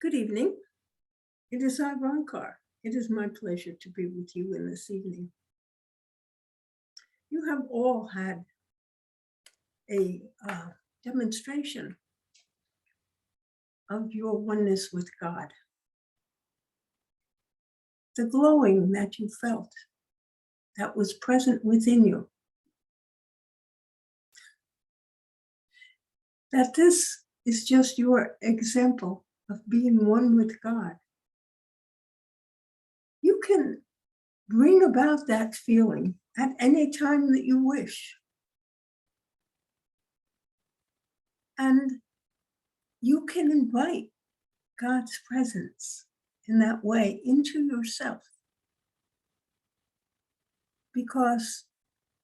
Good evening. It is I, Roncar. It is my pleasure to be with you in this evening. You have all had a demonstration of your oneness with God. The glowing that you felt that was present within you. That this is just your example of being one with God. You can bring about that feeling at any time that you wish. And you can invite God's presence in that way into yourself. Because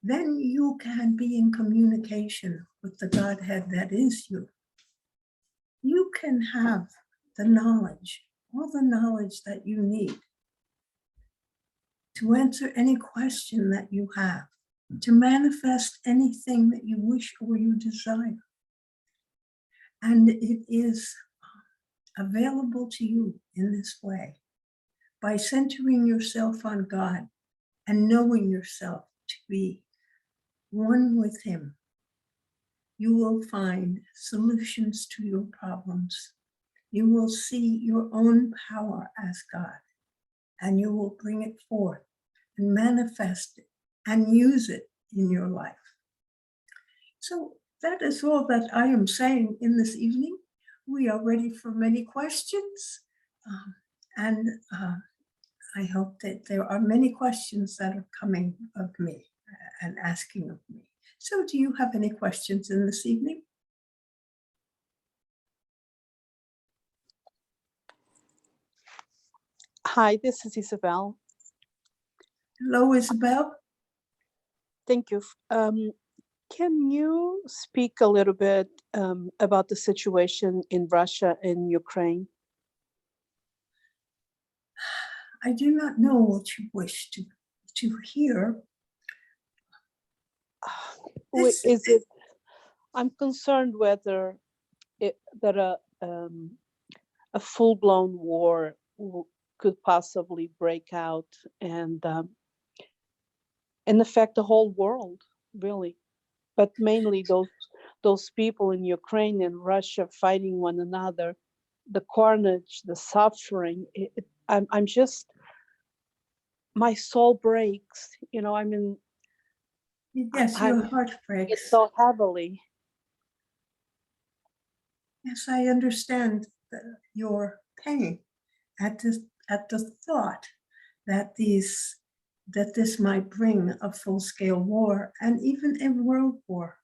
then you can be in communication with the Godhead that is you. You can have the knowledge, all the knowledge that you need to answer any question that you have, to manifest anything that you wish or you desire. And it is available to you in this way by centering yourself on God and knowing yourself to be one with Him. You will find solutions to your problems. You will see your own power as God, and you will bring it forth and manifest it and use it in your life. So that is all that I am saying in this evening. We are ready for many questions, and I hope that there are many questions that are coming of me and asking of me. So do you have any questions in this evening? Hi, this is Isabel. Hello, Isabel. Thank you. Can you speak a little bit about the situation in Russia and Ukraine? I do not know what you wish to hear. I'm concerned whether that a full-blown war could possibly break out and affect the whole world, really. But mainly those people in Ukraine and Russia fighting one another, the carnage, the suffering. I'm just, my soul breaks. I mean. Yes, your heart breaks. It's so heavily. Yes, I understand your pain at the thought that this might bring a full-scale war and even a world war.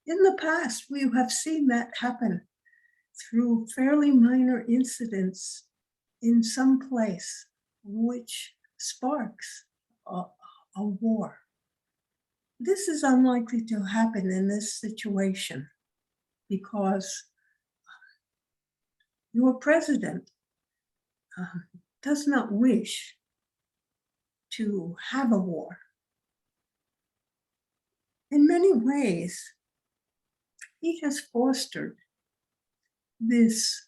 In the past, we have seen that happen through fairly minor incidents in some place, which sparks a war. This is unlikely to happen in this situation because your president does not wish to have a war. In many ways, he has fostered this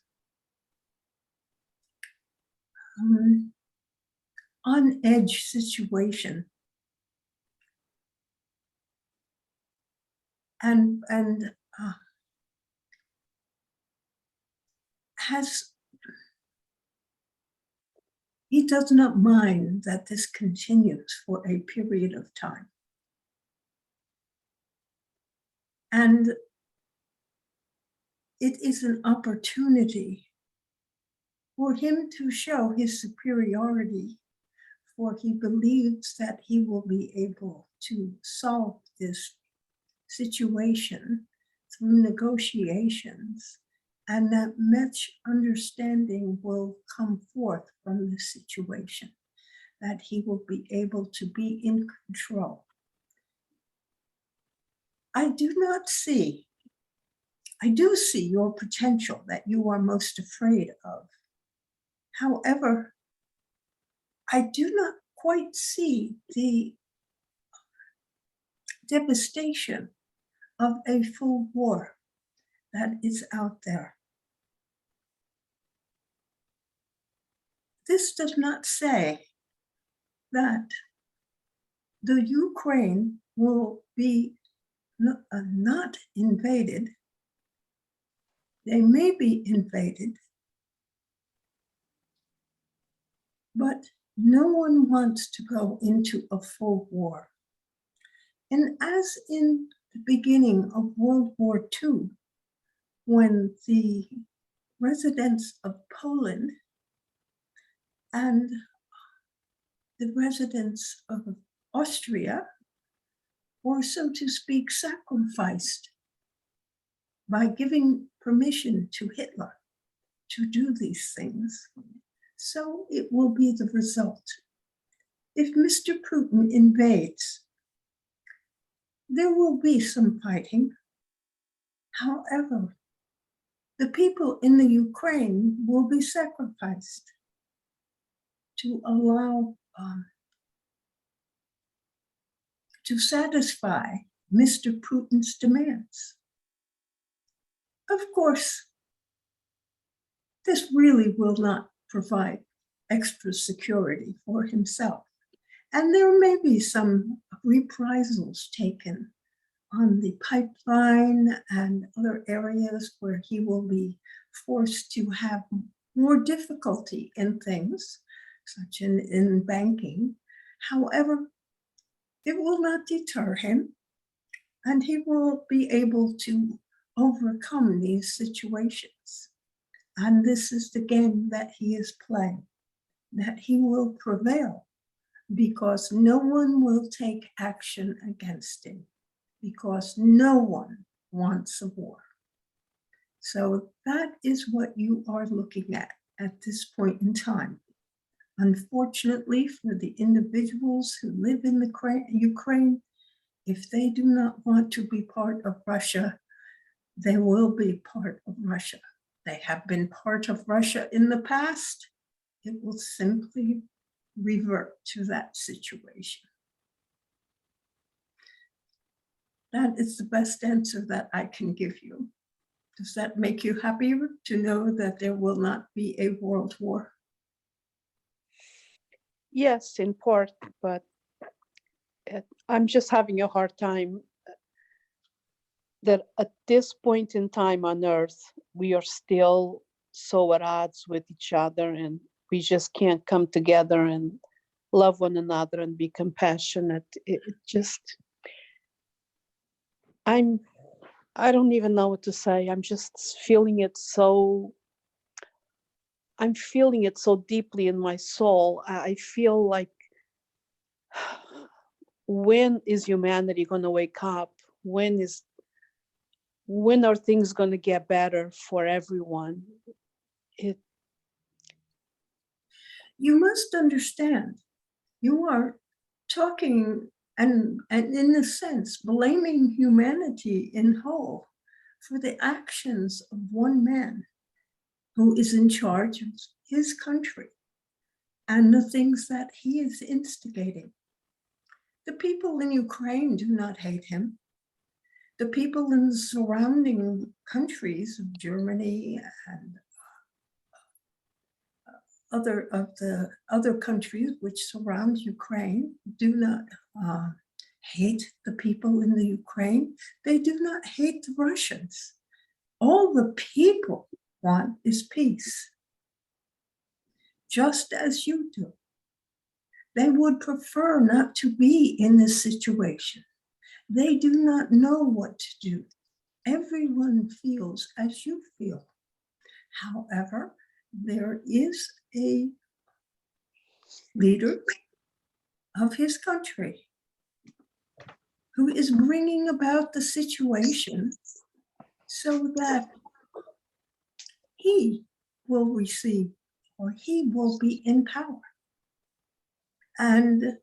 on-edge situation and he does not mind that this continues for a period of time. And it is an opportunity for him to show his superiority, for he believes that he will be able to solve this situation through negotiations, and that much understanding will come forth from this situation, that he will be able to be in control. I do see your potential that you are most afraid of. However, I do not quite see the devastation of a full war that is out there. this does not say that the Ukraine will be not invaded. They may be invaded, but no one wants to go into a full war. And as in the beginning of World War II, when the residents of Poland and the residents of Austria were, so to speak, sacrificed by giving permission to Hitler to do these things, so it will be the result. If Mr. Putin invades, there will be some fighting. However, the people in the Ukraine will be sacrificed to allow, to satisfy Mr. Putin's demands. Of course, this really will not provide extra security for himself. And there may be some reprisals taken on the pipeline and other areas where he will be forced to have more difficulty in things, such in banking. However, it will not deter him, and he will be able to overcome these situations. And this is the game that he is playing, that he will prevail because no one will take action against him, because no one wants a war. So that is what you are looking at this point in time. Unfortunately, for the individuals who live in the Ukraine, if they do not want to be part of Russia, they will be part of Russia. They have been part of Russia in the past. It will simply revert to that situation. That is the best answer that I can give you. Does that make you happier to know that there will not be a world war? Yes, in part, but I'm just having a hard time that at this point in time on Earth, we are still so at odds with each other, and we just can't come together and love one another and be compassionate. It just, I don't even know what to say. I'm just feeling it so, I'm feeling it so deeply in my soul. I feel like, when is humanity going to wake up? When are things going to get better for everyone? You must understand, you are talking and in a sense blaming humanity in whole for the actions of one man who is in charge of his country and the things that he is instigating. The people in Ukraine do not hate him. The people in the surrounding countries of Germany and other of the other countries which surround Ukraine do not hate the people in the Ukraine. They do not hate the Russians. All the people want is peace, just as you do. They would prefer not to be in this situation. They do not know what to do. Everyone feels as you feel. However, there is a leader of his country who is bringing about the situation so that he will receive, or he will be in power. And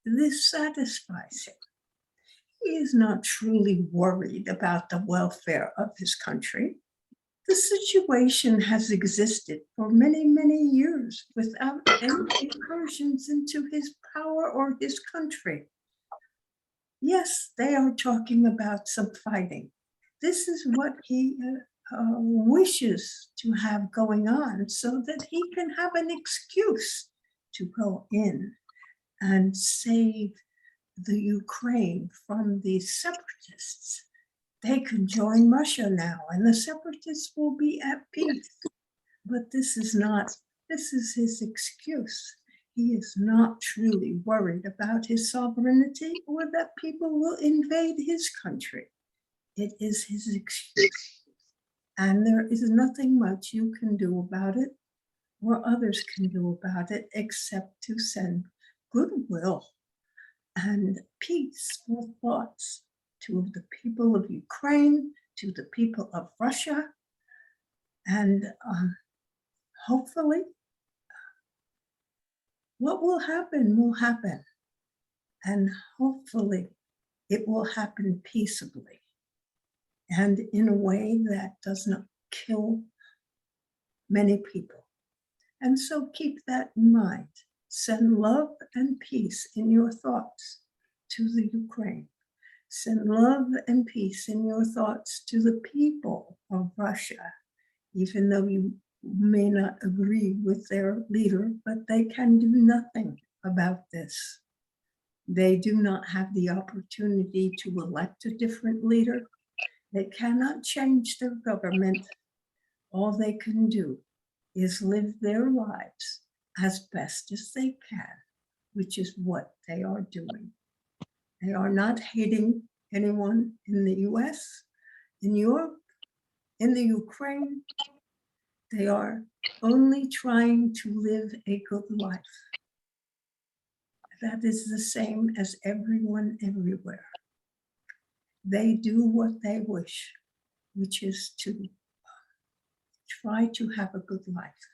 this satisfies him. He is not truly worried about the welfare of his country. The situation has existed for many, many years without any incursions into his power or his country. Yes, they are talking about some fighting. This is what he wishes to have going on so that he can have an excuse to go in and save the Ukraine from the separatists. They can join Russia now and the separatists will be at peace. But this is his excuse. He is not truly worried about his sovereignty or that people will invade his country. It is his excuse. And there is nothing much you can do about it or others can do about it except to send goodwill and peaceful thoughts to the people of Ukraine, to the people of Russia, and hopefully what will happen will happen. And hopefully it will happen peaceably and in a way that does not kill many people. And so keep that in mind. Send love and peace in your thoughts to the Ukraine. Send love and peace in your thoughts to the people of Russia, even though you may not agree with their leader, but they can do nothing about this. They do not have the opportunity to elect a different leader. They cannot change their government. All they can do is live their lives as best as they can, which is what they are doing. They are not hating anyone in the US, in Europe, in the Ukraine. They are only trying to live a good life. That is the same as everyone everywhere. They do what they wish, which is to try to have a good life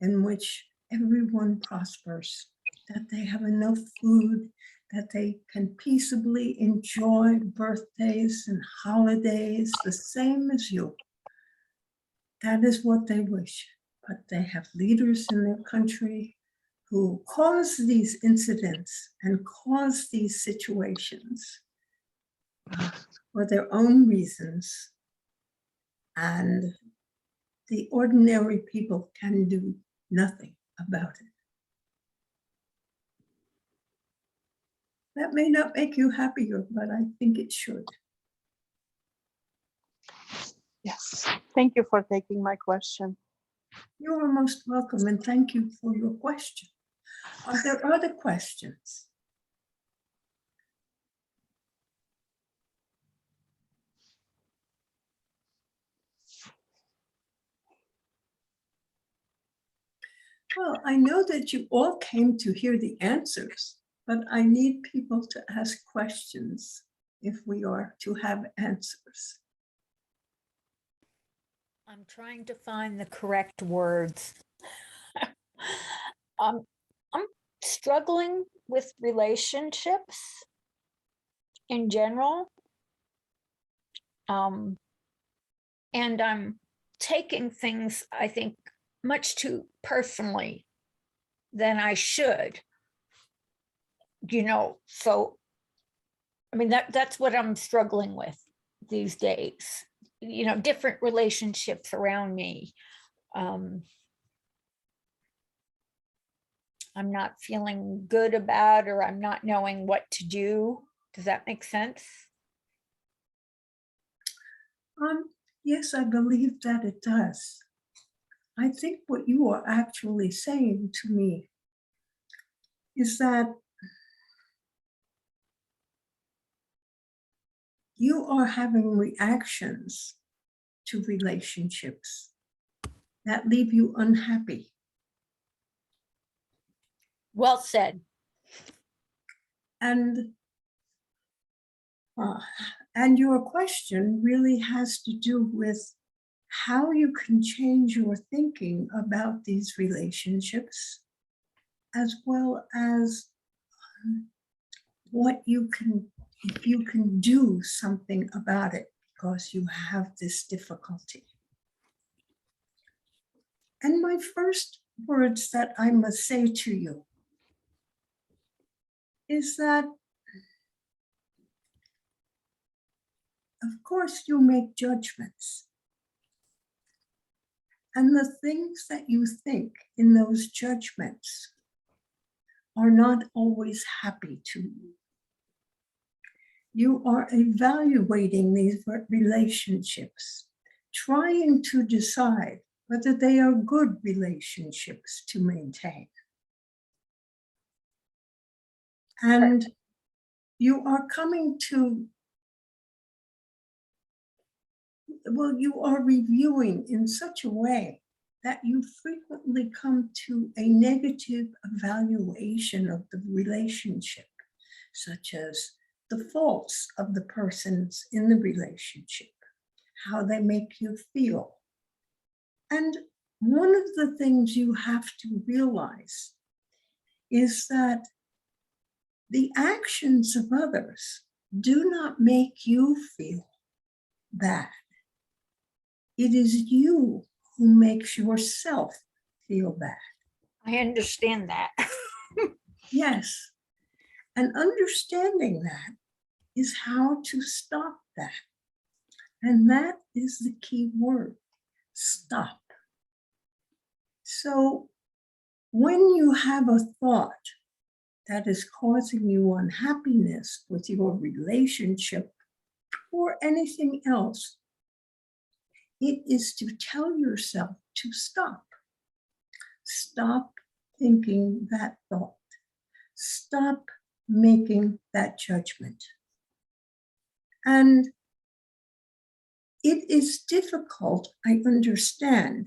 in which everyone prospers, that they have enough food, that they can peaceably enjoy birthdays and holidays the same as you. That is what they wish, but they have leaders in their country who cause these incidents and cause these situations for their own reasons. And the ordinary people can do nothing about it. That may not make you happier, but I think it should. Yes, thank you for taking my question. You are most welcome, and thank you for your question. Are there other questions? Well, I know that you all came to hear the answers, but I need people to ask questions if we are to have answers. I'm trying to find the correct words. I'm struggling with relationships in general. And I'm taking things, I think, much too personally than I should. So I mean, that's what I'm struggling with these days. Different relationships around me. I'm not feeling good about, or I'm not knowing what to do. Does that make sense? Yes, I believe that it does. I think what you are actually saying to me is that you are having reactions to relationships that leave you unhappy. Well said. And your question really has to do with how you can change your thinking about these relationships, as well as what you can, if you can do something about it, because you have this difficulty. And my first words that I must say to you is that, of course, you make judgments. And the things that you think in those judgments are not always happy to you. You are evaluating these relationships, trying to decide whether they are good relationships to maintain. And you are coming to, well, you are reviewing in such a way that you frequently come to a negative evaluation of the relationship, such as the faults of the persons in the relationship, how they make you feel. And one of the things you have to realize is that the actions of others do not make you feel bad. It is you who makes yourself feel bad. I understand that. Yes. And understanding that is how to stop that. And that is the key word, stop. So when you have a thought that is causing you unhappiness with your relationship or anything else, it is to tell yourself to stop. Stop thinking that thought. Stop making that judgment. And it is difficult, I understand,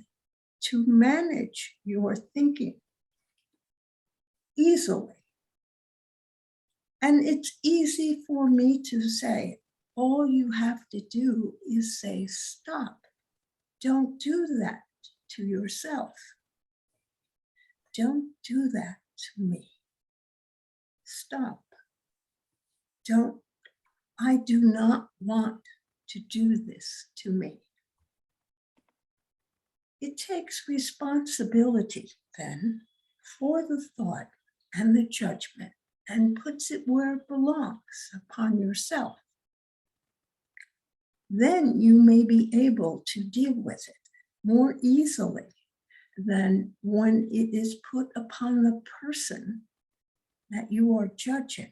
to manage your thinking easily. And it's easy for me to say, all you have to do is say, stop. Don't do that to yourself. Don't do that to me. Stop. I do not want to do this to me. It takes responsibility then for the thought and the judgment and puts it where it belongs, upon yourself. Then you may be able to deal with it more easily than when it is put upon the person that you are judging.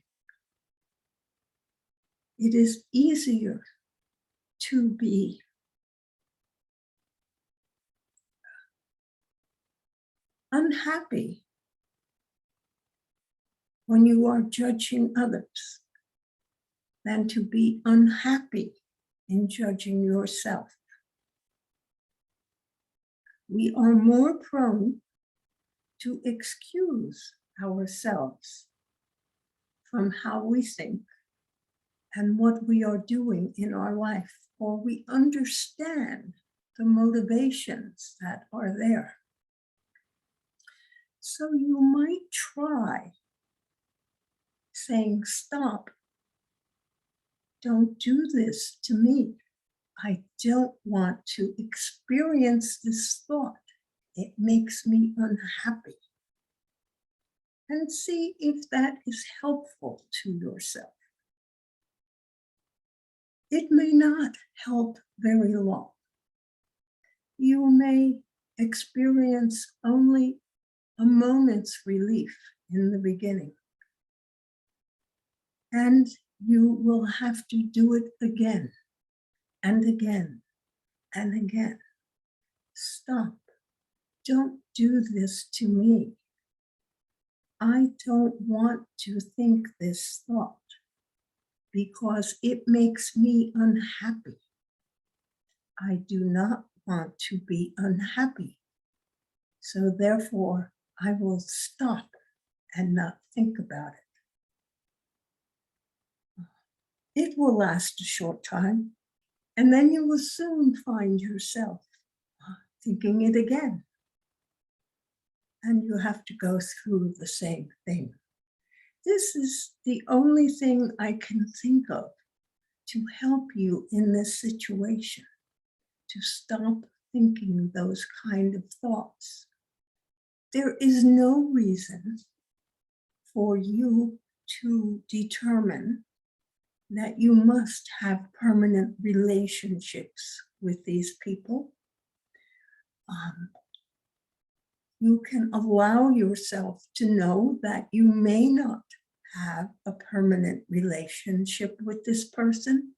It is easier to be unhappy when you are judging others than to be unhappy in judging yourself. We are more prone to excuse ourselves from how we think and what we are doing in our life, or we understand the motivations that are there. So you might try saying, stop, don't do this to me. I don't want to experience this thought. It makes me unhappy. And see if that is helpful to yourself. It may not help very long. You may experience only a moment's relief in the beginning. And you will have to do it again and again and again. Stop. Don't do this to me. I don't want to think this thought because it makes me unhappy. I do not want to be unhappy. So therefore, I will stop and not think about it. It will last a short time, and then you will soon find yourself thinking it again. And you have to go through the same thing. This is the only thing I can think of to help you in this situation, to stop thinking those kind of thoughts. There is no reason for you to determine that you must have permanent relationships with these people, you can allow yourself to know that you may not have a permanent relationship with this person,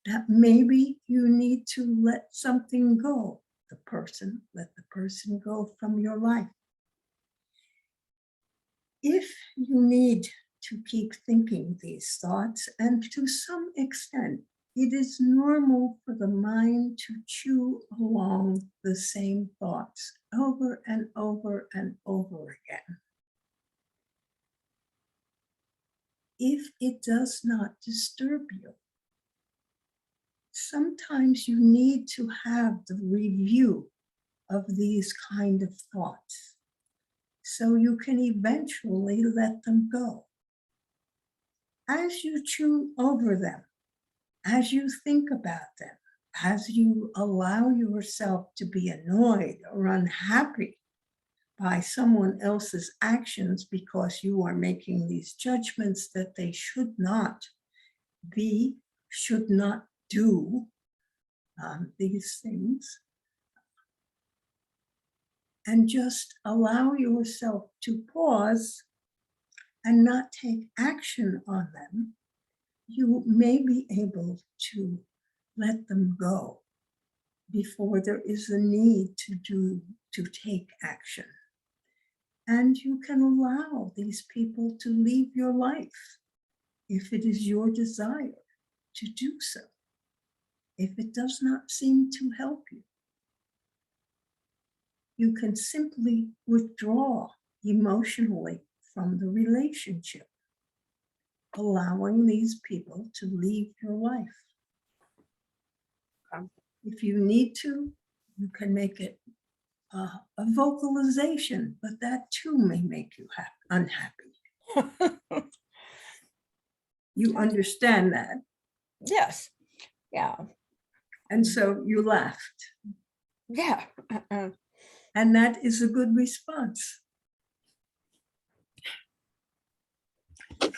that maybe you need to let something go, let the person go from your life. If you need to keep thinking these thoughts, and to some extent, it is normal for the mind to chew along the same thoughts over and over and over again. If it does not disturb you, sometimes you need to have the review of these kind of thoughts so you can eventually let them go. As you chew over them, as you think about them, as you allow yourself to be annoyed or unhappy by someone else's actions because you are making these judgments that they should not be, should not do these things, and just allow yourself to pause and not take action on them, you may be able to let them go before there is a need to take action. And you can allow these people to leave your life if it is your desire to do so, if it does not seem to help you. You can simply withdraw emotionally from the relationship, allowing these people to leave your life. If you need to, you can make it a vocalization, but that too may make you unhappy. You understand that? Yes. Yeah. And so you laughed. Yeah. And that is a good response.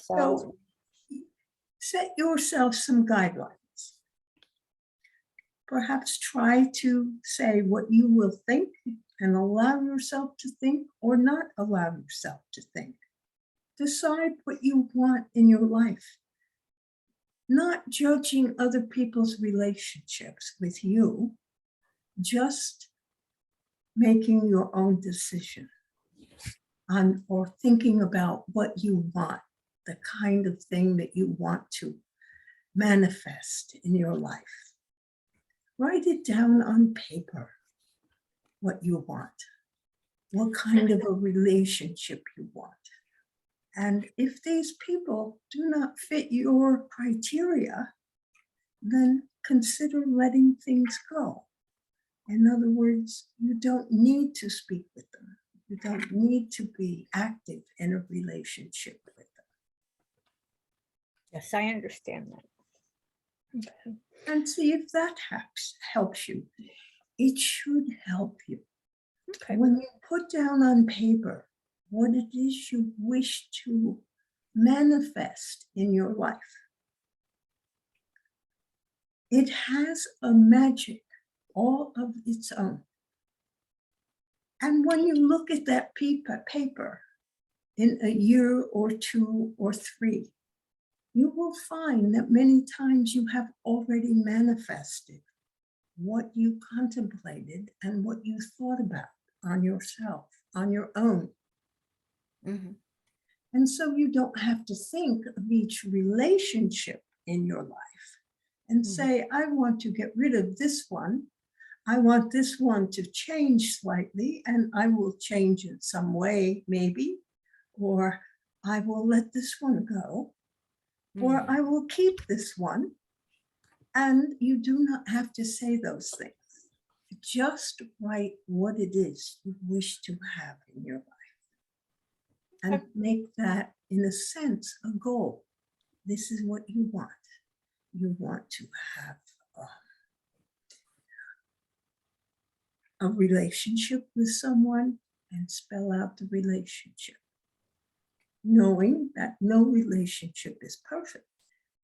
So set yourself some guidelines. Perhaps try to say what you will think and allow yourself to think or not allow yourself to think. Decide what you want in your life. Not judging other people's relationships with you, just making your own decision on or thinking about what you want, the kind of thing that you want to manifest in your life. Write it down on paper, what you want, what kind of a relationship you want. And if these people do not fit your criteria, then consider letting things go. In other words, you don't need to speak with them. You don't need to be active in a relationship with them. Yes, I understand that. Okay. And see if that helps you. It should help you. Okay. When you put down on paper what it is you wish to manifest in your life, it has a magic all of its own. And when you look at that paper in a year or two or three, you will find that many times you have already manifested what you contemplated and what you thought about on yourself, on your own. Mm-hmm. And so you don't have to think of each relationship in your life and say, I want to get rid of this one. I want this one to change slightly, and I will change in some way, maybe, or I will let this one go, or I will keep this one. And you do not have to say those things. Just write what it is you wish to have in your life. And make that, in a sense, a goal. This is what you want. You want to have a relationship with someone, and spell out the relationship. Knowing that no relationship is perfect,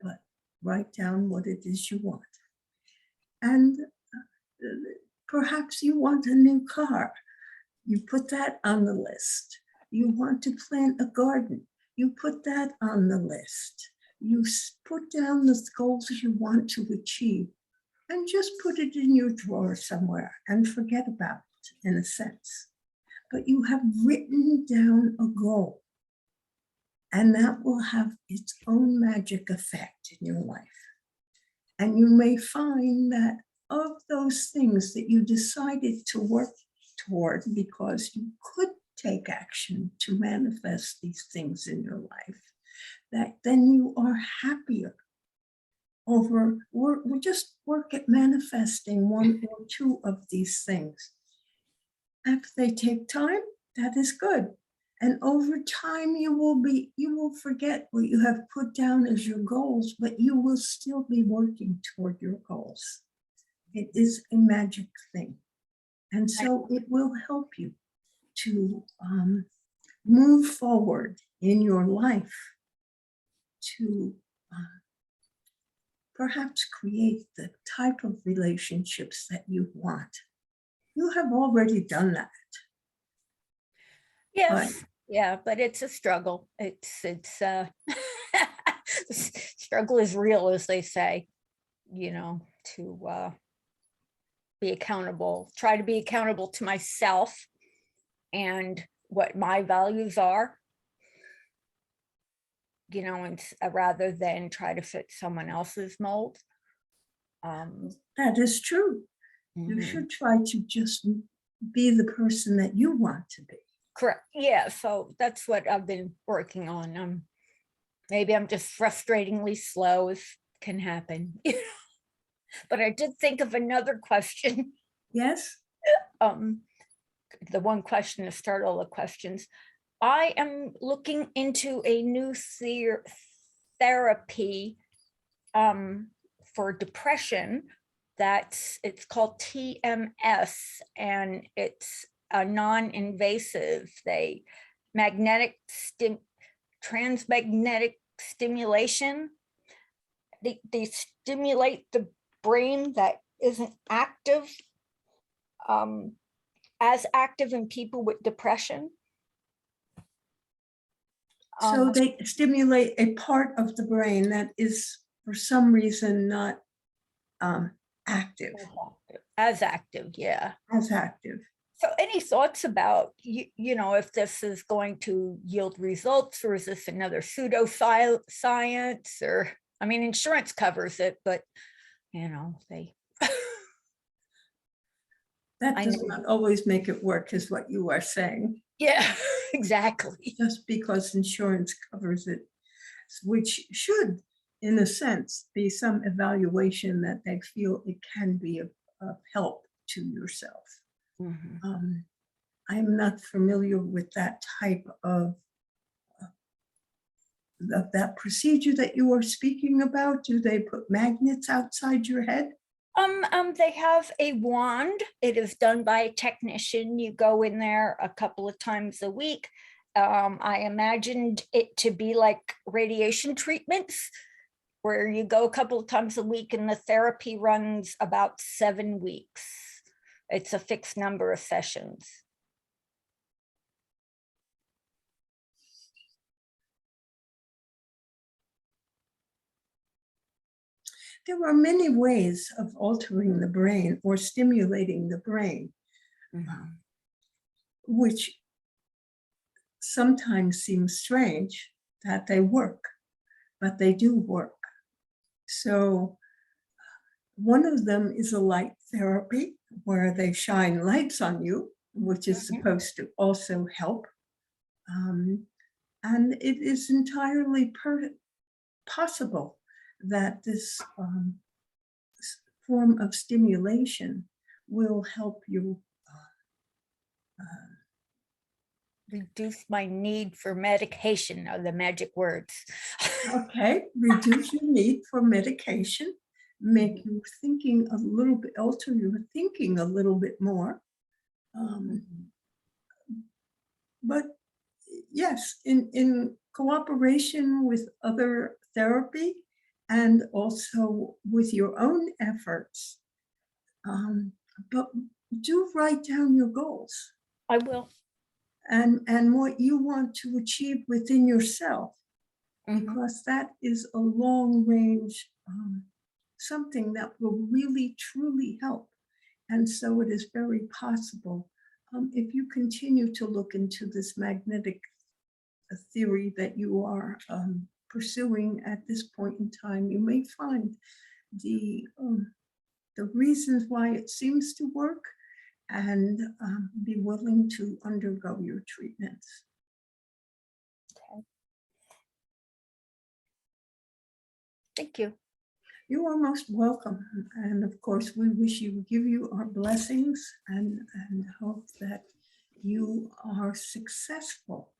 but write down what it is you want. And Perhaps you want a new car. You put that on the list. You want to plant a garden. You put that on the list. You put down the goals you want to achieve and just put it in your drawer somewhere and forget about it in a sense. But you have written down a goal, and that will have its own magic effect in your life. And you may find that of those things that you decided to work toward because you could take action to manifest these things in your life, that then you are happier over, we just work at manifesting one or two of these things. If they take time, that is good. And over time, you will forget what you have put down as your goals, but you will still be working toward your goals. It is a magic thing. And so it will help you to move forward in your life to perhaps create the type of relationships that you want. You have already done that. Yes, yeah, but it's a struggle. It's struggle is real, as they say, you know, to be accountable, try to be accountable to myself and what my values are, you know, and rather than try to fit someone else's mold. That is true. You should try to just be the person that you want to be. Correct. Yeah. So that's what I've been working on. Maybe I'm just frustratingly slow, as can happen. But I did think of another question. Yes. The one question to start all the questions. I am looking into a new therapy for depression. It's called TMS, and it's a non-invasive. They transmagnetic stimulation. They stimulate the brain that isn't active, as active in people with depression. So they stimulate a part of the brain that is for some reason not active. As active, yeah. As active. So any thoughts about, you know, if this is going to yield results, or is this another pseudoscience? Or, I mean, insurance covers it, but, you know, that does not always make it work, is what you are saying. Yeah, exactly. Just because insurance covers it, which should, in a sense, be some evaluation that they feel it can be of help to yourself. I'm not familiar with that type of that procedure that you are speaking about. Do they put magnets outside your head? They have a wand. It is done by a technician. You go in there a couple of times a week. I imagined it to be like radiation treatments, where you go a couple of times a week and the therapy runs about 7 weeks. It's a fixed number of sessions. There are many ways of altering the brain or stimulating the brain, which sometimes seems strange that they work, but they do work. So one of them is a light therapy, where they shine lights on you, which is supposed to also help. And it is entirely possible that this form of stimulation will help you reduce my need for medication, are the magic words. Okay, reduce your need for medication, make you thinking a little bit, alter your thinking a little bit more. But yes, in cooperation with other therapy and also with your own efforts. But do write down your goals I will. and what you want to achieve within yourself, Mhm. because that is a long range, something that will really truly help. And so it is very possible, if you continue to look into this magnetic theory that you are pursuing at this point in time, you may find the reasons why it seems to work, and be willing to undergo your treatments. Okay. Thank you. You are most welcome. And of course, we give you our blessings, and hope that you are successful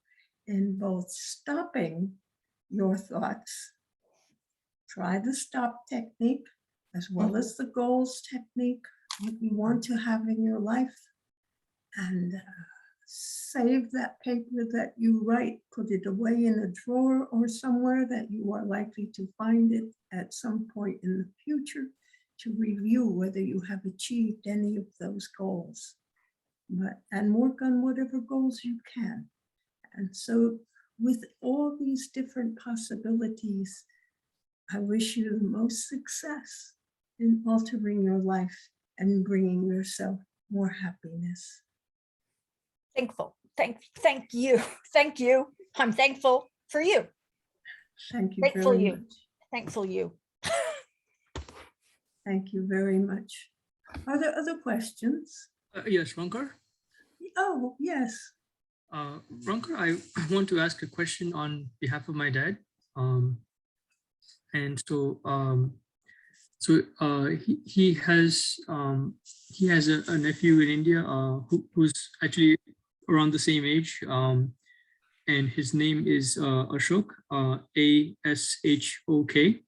in both stopping your thoughts. Try the stop technique as well as the goals technique, what you want to have in your life, and save that paper that you write, put it away in a drawer or somewhere that you are likely to find it at some point in the future to review whether you have achieved any of those goals. And work on whatever goals you can. And so with all these different possibilities, I wish you the most success in altering your life and bringing yourself more happiness. Thankful. Thank you. Thank you. I'm thankful for you. Thank you Thankful very you. much. Thankful you. Thank you very much. Are there other questions? Yes, Rankar. Oh, yes. Rankar, I want to ask a question on behalf of my dad. And so, he has a nephew in India who's actually around the same age, and his name is Ashok, Ashok,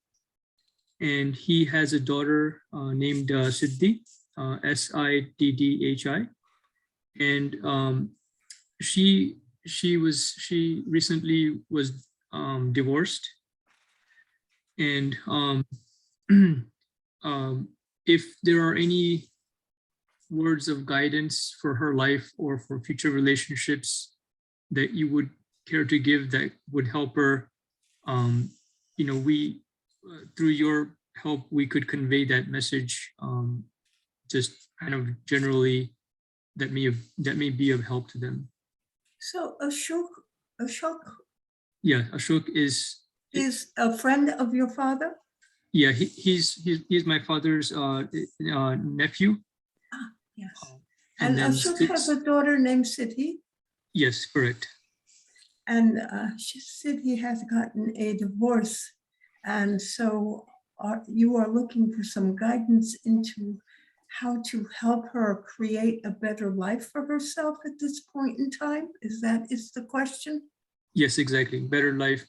and he has a daughter named Siddhi, Siddhi, and she recently was divorced, and if there are any words of guidance for her life or for future relationships that you would care to give that would help her, we through your help we could convey that message, just kind of generally, that may be of help to them. So Ashok Yeah, Ashok is a friend of your father? Yeah, he's my father's nephew. Yes. And And then Ashok has a daughter named Siddhi, Yes, correct. and Siddhi has gotten a divorce. And so you are looking for some guidance into how to help her create a better life for herself at this point in time? Is the question? Yes, exactly. Better life,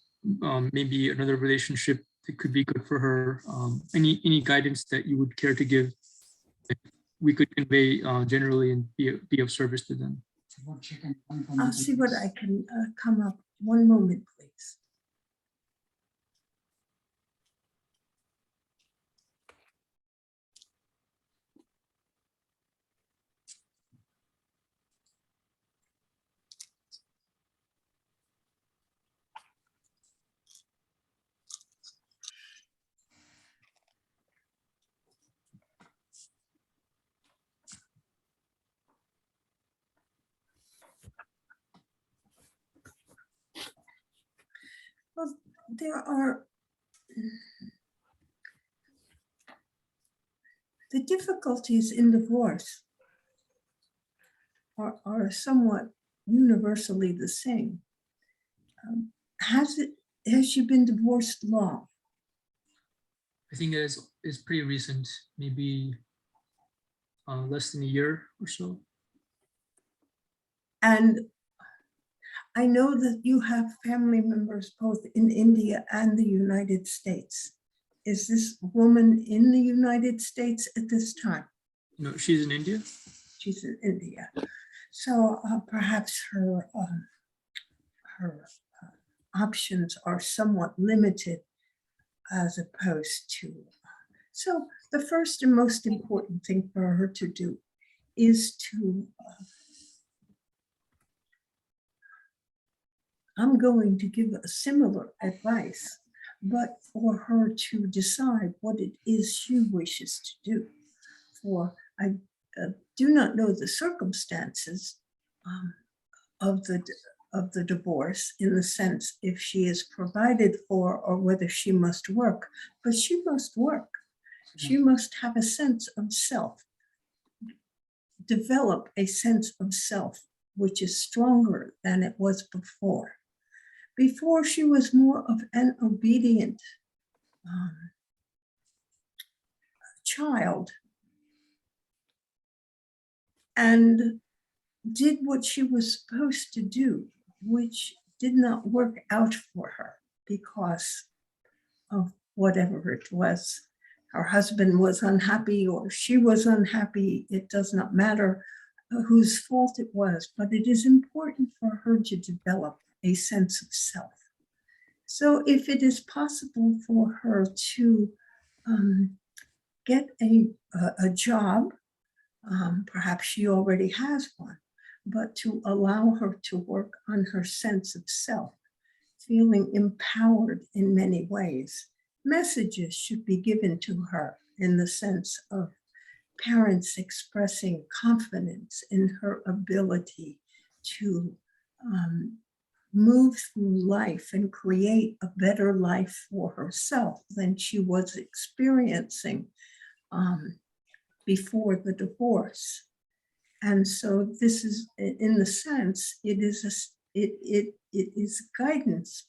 maybe another relationship that could be good for her. Any guidance that you would care to give, that we could convey generally and be of service to them. I'll see what I can come up. One moment, please. Well, there are the difficulties in divorce are somewhat universally the same. Has she been divorced long? I think it is pretty recent, maybe less than a year or so. And I know that you have family members both in India and the United States. Is this woman in the United States at this time? No, she's in India. She's in India. So perhaps her options are somewhat limited as opposed to. So the first and most important thing for her to do is to, I'm going to give a similar advice, but for her to decide what it is she wishes to do. For I do not know the circumstances of the divorce, in the sense if she is provided for or whether she must work, but she must work. She must have a sense of self, develop a sense of self, which is stronger than it was before. Before, she was more of an obedient child and did what she was supposed to do, which did not work out for her because of whatever it was. Her husband was unhappy or she was unhappy. It does not matter whose fault it was, but it is important for her to develop a sense of self. So if it is possible for her to get a job, perhaps she already has one, but to allow her to work on her sense of self, feeling empowered in many ways. Messages should be given to her in the sense of parents expressing confidence in her ability to move through life and create a better life for herself than she was experiencing before the divorce. And so this is, in the sense, it is guidance.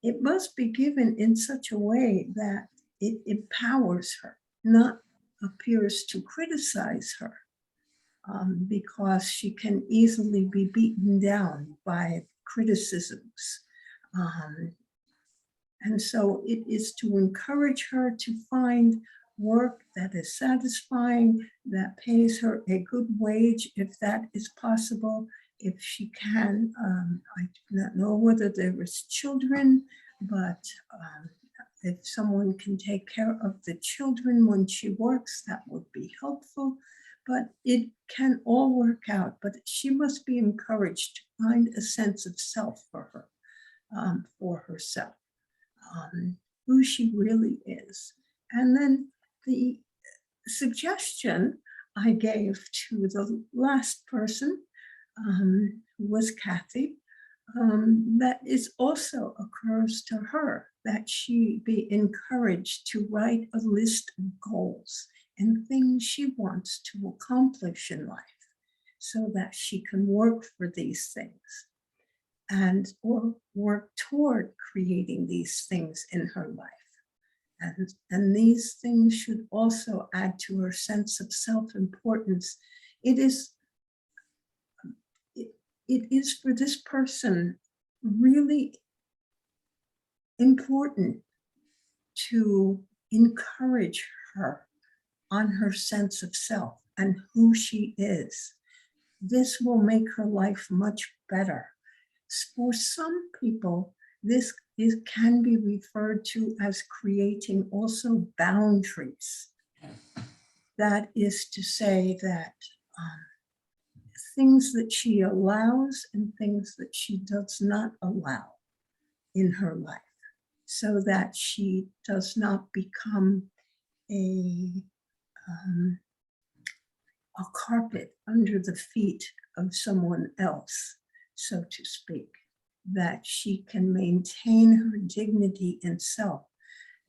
It must be given in such a way that it empowers her, not appears to criticize her, because she can easily be beaten down by criticisms. And so it is to encourage her to find work that is satisfying, that pays her a good wage, if that is possible, if she can. I do not know whether there is children, but if someone can take care of the children when she works, that would be helpful. But it can all work out, but she must be encouraged to find a sense of self for her, for herself. Who she really is. And then the suggestion I gave to the last person, who was Kathy, that is also occurs to her, that she be encouraged to write a list of goals and things she wants to accomplish in life so that she can work for these things and or work toward creating these things in her life. And these things should also add to her sense of self-importance. It is for this person really important to encourage her on her sense of self and who she is. This will make her life much better. For some people, this can be referred to as creating also boundaries. That is to say that things that she allows and things that she does not allow in her life, so that she does not become a carpet under the feet of someone else, so to speak, that she can maintain her dignity in self.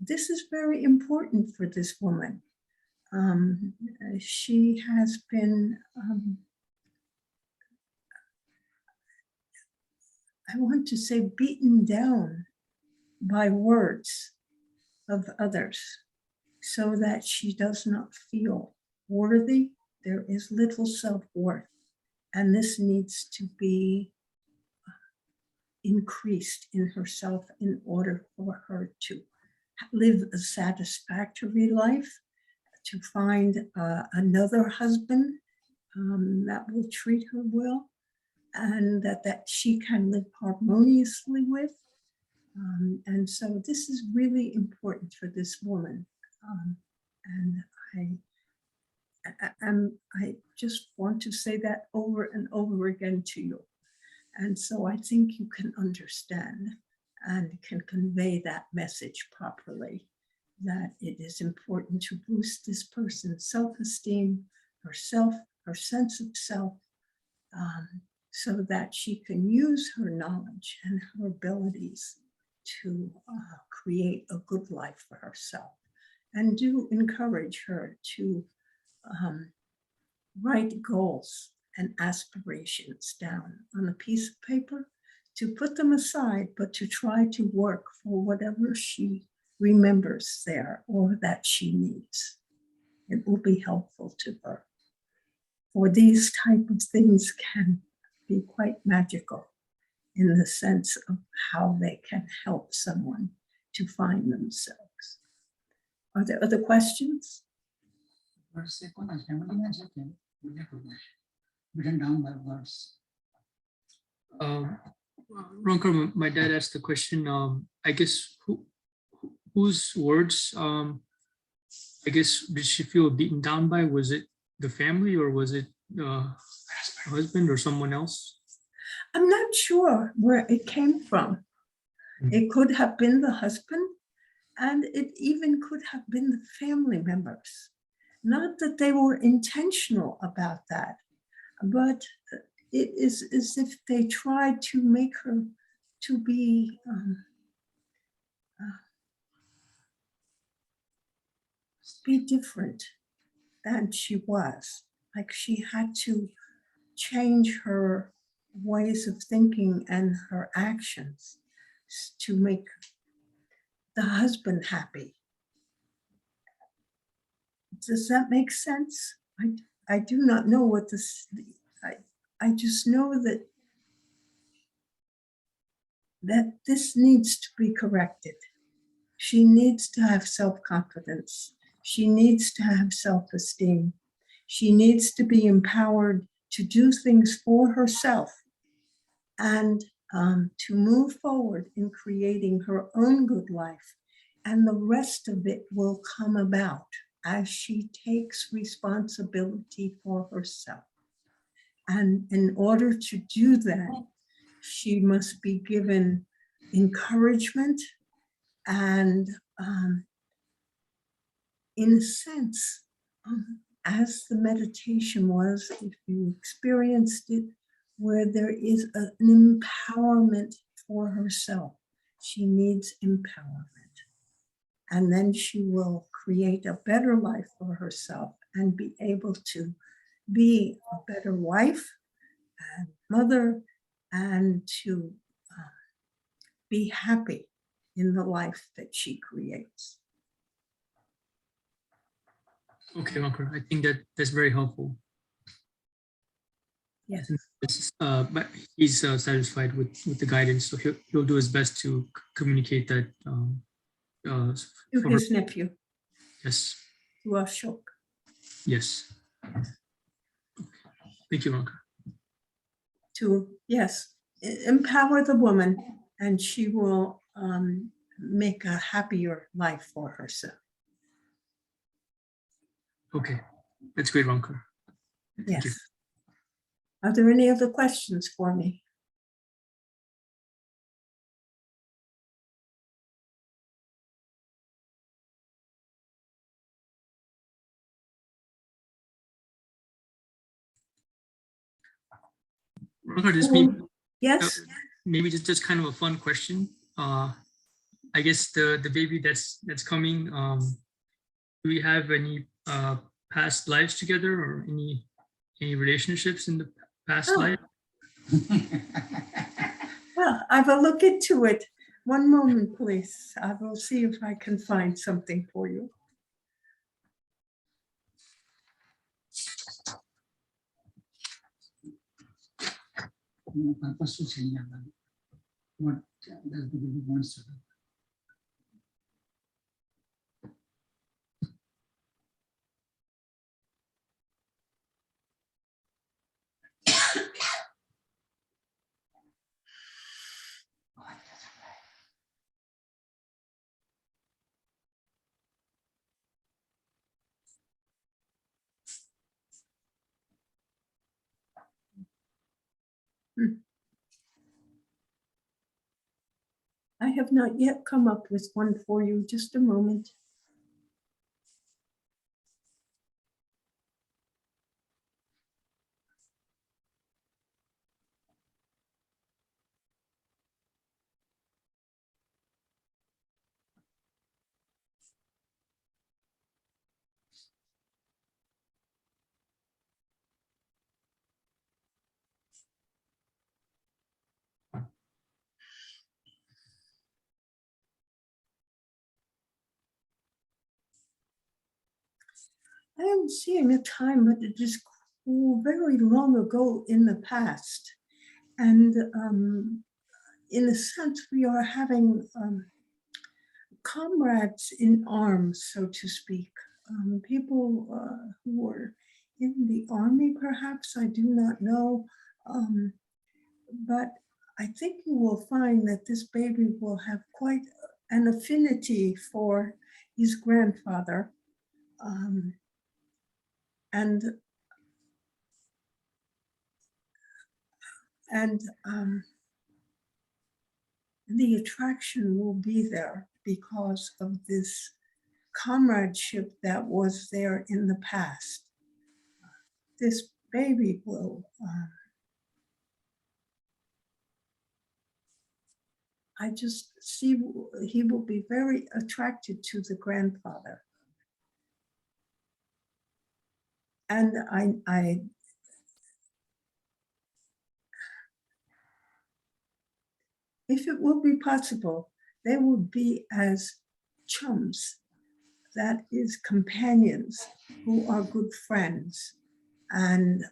This is very important for this woman. She has been, I want to say, beaten down by words of others so that she does not feel worthy. There is little self-worth, and this needs to be increased in herself in order for her to live a satisfactory life, to find another husband that will treat her well, and that she can live harmoniously with. And so this is really important for this woman. And And I just want to say that over and over again to you. And so I think you can understand and can convey that message properly, that it is important to boost this person's self-esteem, herself, her sense of self, so that she can use her knowledge and her abilities to create a good life for herself. And do encourage her to write goals and aspirations down on a piece of paper, to put them aside, but to try to work for whatever she remembers there or that she needs. It will be helpful to her. For these type of things can be quite magical in the sense of how they can help someone to find themselves. Are there other questions? Written down by words. Ronka, my dad asked the question. I guess whose words? I guess did she feel beaten down by? Was it the family or was it her husband or someone else? I'm not sure where it came from. It could have been the husband, and it even could have been the family members. Not that they were intentional about that, but it is as if they tried to make her to be different than she was. Like she had to change her ways of thinking and her actions to make the husband happy. Does that make sense? I do not know what this, I just know that this needs to be corrected. She needs to have self-confidence. She needs to have self-esteem. She needs to be empowered to do things for herself and to move forward in creating her own good life. And the rest of it will come about as she takes responsibility for herself. And in order to do that, she must be given encouragement and, in a sense, as the meditation was, if you experienced it, where there is an empowerment for herself. She needs empowerment. And then she will create a better life for herself and be able to be a better wife and mother and to be happy in the life that she creates. Okay, Ronka, I think that's very helpful. Yes. But he's satisfied with the guidance, so he'll do his best to communicate that To for his her. nephew, Yes, to Ashok. yes. Thank you, Ronka. To, yes, empower the woman, and she will make a happier life for herself. Okay, that's great, Ronka. Thank you. Yes. Are there any other questions for me? Ronka, Yes. maybe just kind of a fun question. I guess the baby that's coming, do we have any past lives together or any relationships in the past Oh. life? Well, I will look into it. One moment, please. I will see if I can find something for you. Purpose to change our life. What does the baby wants to do? have not yet come up with one for you. Just a moment. I am seeing a time, but it is very long ago in the past. And in a sense, we are having comrades in arms, so to speak. People who were in the army, perhaps, I do not know. But I think you will find that this baby will have quite an affinity for his grandfather. And the attraction will be there because of this comradeship that was there in the past. This baby will, I just see he will be very attracted to the grandfather. And if it will be possible, they will be as chums, that is, companions who are good friends. And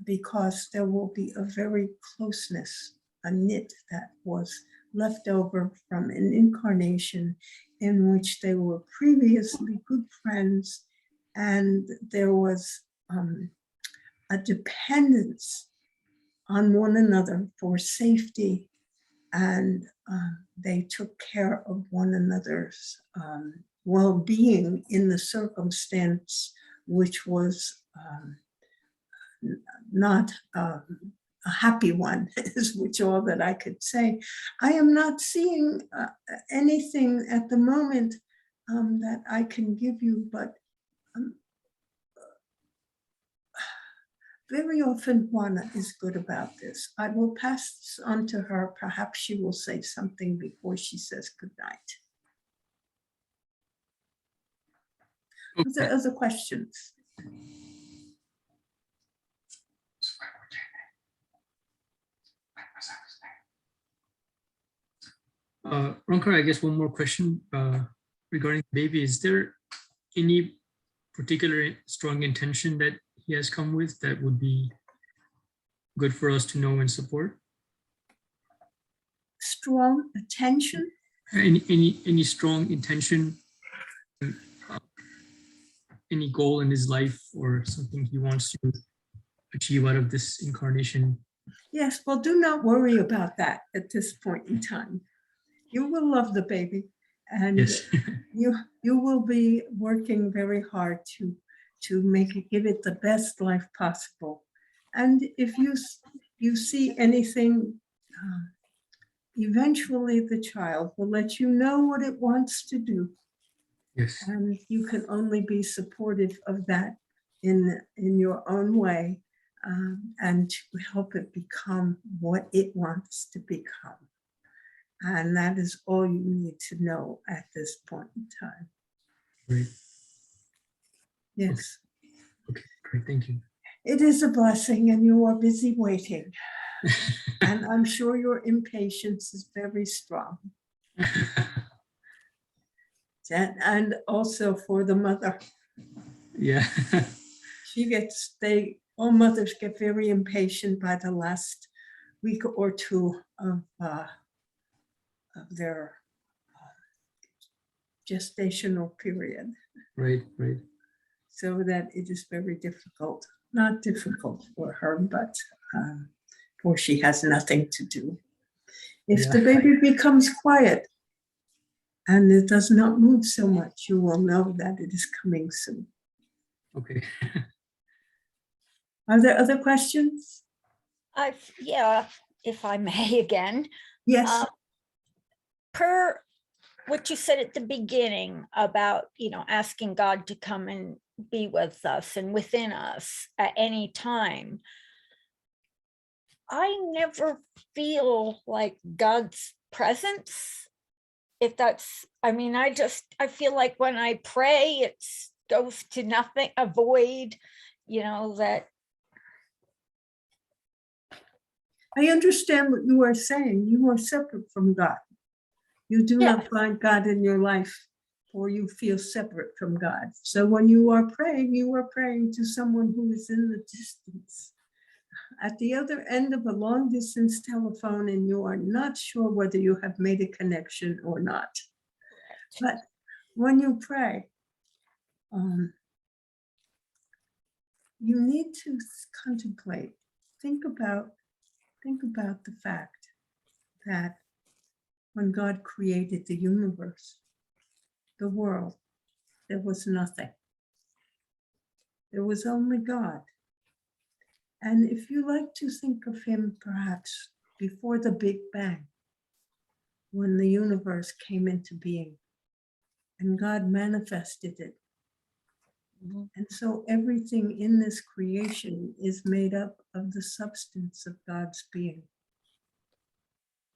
because there will be a very closeness, a knit that was left over from an incarnation in which they were previously good friends, and there was a dependence on one another for safety, and they took care of one another's well-being in the circumstance, which was not a happy one, is which all that I could say. I am not seeing anything at the moment that I can give you, but very often Juana is good about this. I will pass this on to her. Perhaps she will say something before she says goodnight. Are there other questions? Rankar, I guess one more question regarding the baby. Is there any particular strong intention that he has come with that would be good for us to know and support? Strong attention? Any strong intention, any goal in his life or something he wants to achieve out of this incarnation? Yes, well, do not worry about that at this point in time. You will love the baby, and Yes. you will be working very hard to give it the best life possible. And if you see anything, eventually the child will let you know what it wants to do. Yes. And you can only be supportive of that in your own way, and to help it become what it wants to become. And that is all you need to know at this point in time. Great. Yes. Okay, great, thank you. It is a blessing, and you are busy waiting. And I'm sure your impatience is very strong. And also for the mother. Yeah. All mothers get very impatient by the last week or two of their gestational period. Right. So that it is very difficult, not difficult for her, but for she has nothing to do. If the baby becomes quiet and it does not move so much, you will know that it is coming soon. Okay. Are there other questions? Yeah, if I may again. Yes. per what you said at the beginning about, asking God to come and be with us and within us at any time, I never feel like God's presence. If that's, I feel like when I pray, it goes to nothing, a void, that. I understand what you are saying. You are separate from God. You do Yeah. not find God in your life, or you feel separate from God. So when you are praying to someone who is in the distance, at the other end of a long distance telephone, and you are not sure whether you have made a connection or not. But when you pray, you need to contemplate, think about the fact that when God created the universe, the world, there was nothing. There was only God. And if you like to think of him perhaps before the Big Bang, when the universe came into being and God manifested it. And so everything in this creation is made up of the substance of God's being,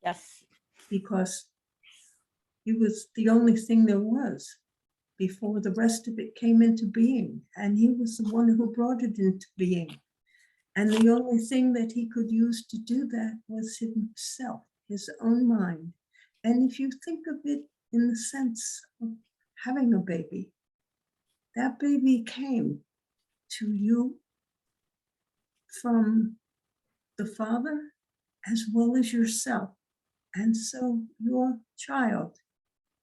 Yes. because he was the only thing there was before the rest of it came into being. And he was the one who brought it into being. And the only thing that he could use to do that was himself, his own mind. And if you think of it in the sense of having a baby, that baby came to you from the Father as well as yourself. And so your child,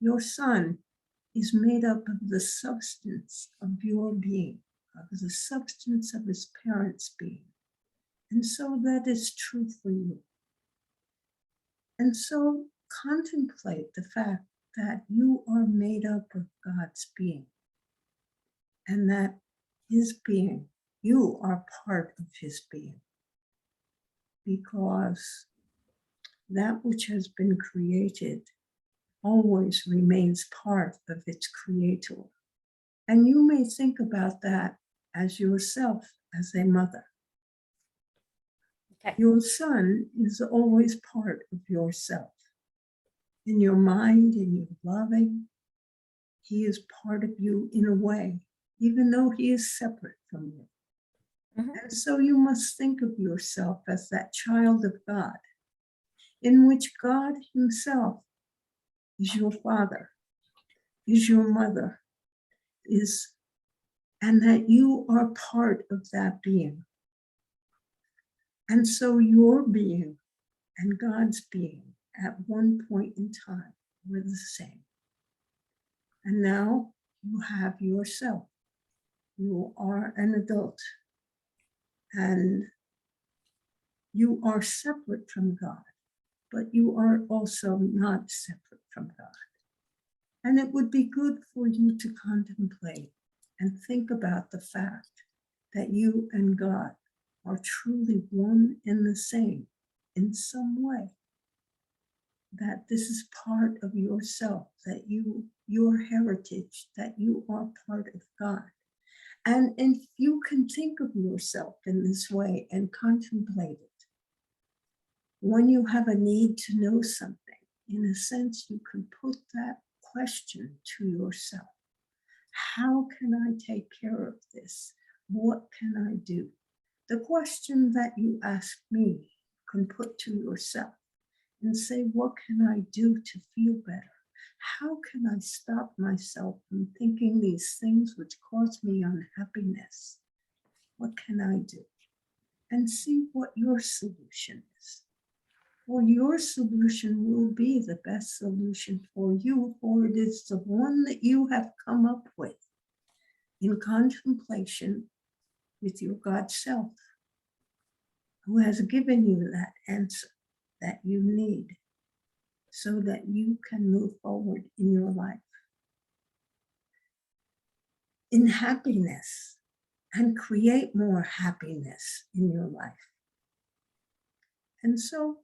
your son, is made up of the substance of your being, of the substance of his parents' being. And so that is true for you. And so contemplate the fact that you are made up of God's being, and that his being, you are part of his being, because that which has been created always remains part of its creator. And you may think about that as yourself, as a mother. Okay. Your son is always part of yourself. In your mind, in your loving, he is part of you in a way, even though he is separate from you. And so you must think of yourself as that child of God, in which God himself is your father, is your mother, and that you are part of that being. And so your being and God's being at one point in time were the same. And now you have yourself. You are an adult, and you are separate from God, but you are also not separate from God. And it would be good for you to contemplate and think about the fact that you and God are truly one and the same in some way. That this is part of yourself, that your heritage, that you are part of God. And if you can think of yourself in this way and contemplate it, when you have a need to know something, in a sense, you can put that question to yourself. How can I take care of this? What can I do? The question that you ask me, you can put to yourself and say, what can I do to feel better? How can I stop myself from thinking these things which cause me unhappiness? What can I do? And see what your solution is. For your solution will be the best solution for you, for it is the one that you have come up with in contemplation with your God self, who has given you that answer that you need so that you can move forward in your life in happiness and create more happiness in your life. And so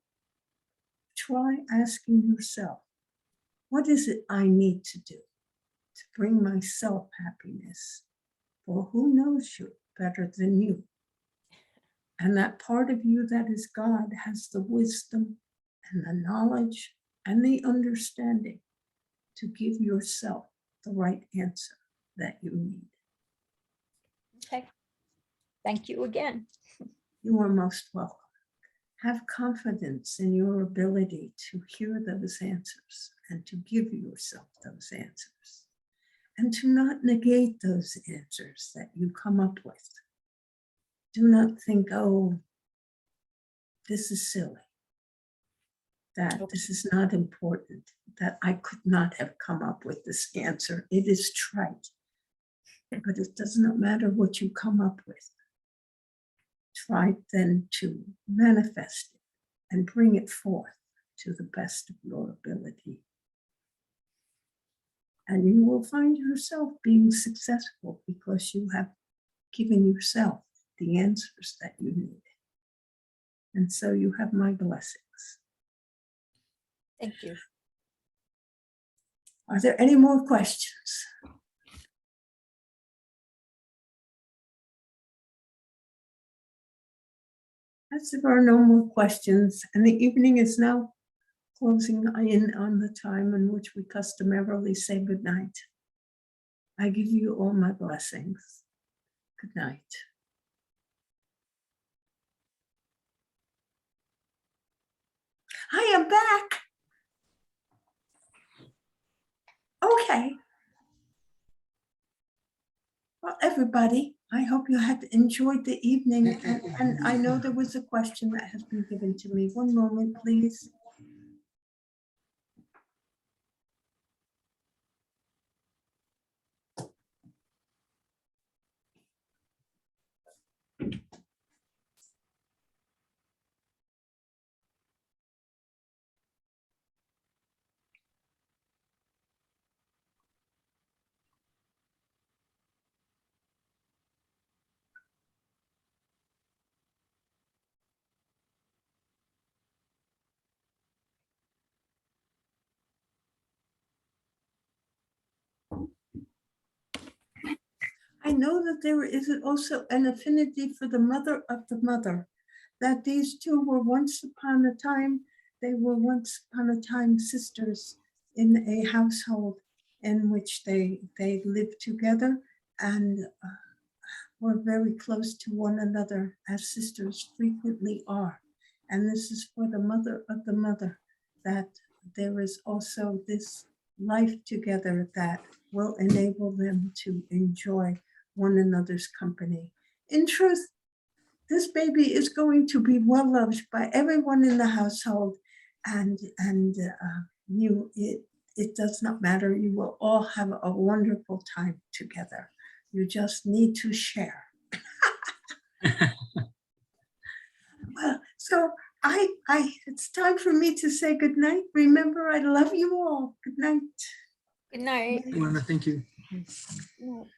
try asking yourself, What is it I need to do to bring myself happiness? For who knows you better than you? And that part of you that is God has the wisdom and the knowledge and the understanding to give yourself the right answer that you need. Okay. Thank you again. You are most welcome. Have confidence in your ability to hear those answers and to give yourself those answers, and to not negate those answers that you come up with. Do not think, oh, this is silly, that this is not important, that I could not have come up with this answer. It is trite, but it does not matter what you come up with. Try then to manifest it and bring it forth to the best of your ability. And you will find yourself being successful because you have given yourself the answers that you need. And so you have my blessings. Thank you. Are there any more questions? As there are no more questions, and the evening is now closing in on the time in which we customarily say goodnight, I give you all my blessings. Good night. I am back. Okay. Well, everybody, I hope you had enjoyed the evening. And I know there was a question that has been given to me. One moment, please. I know that there is also an affinity for the mother of the mother, that these two were once upon a time, sisters in a household in which they lived together and were very close to one another, as sisters frequently are. And this is for the mother of the mother, that there is also this life together that will enable them to enjoy one another's company. In truth, this baby is going to be well loved by everyone in the household, and it does not matter. You will all have a wonderful time together. You just need to share. Well, so it's time for me to say good night. Remember, I love you all. Good night. Good night. Norma, thank you. Good night.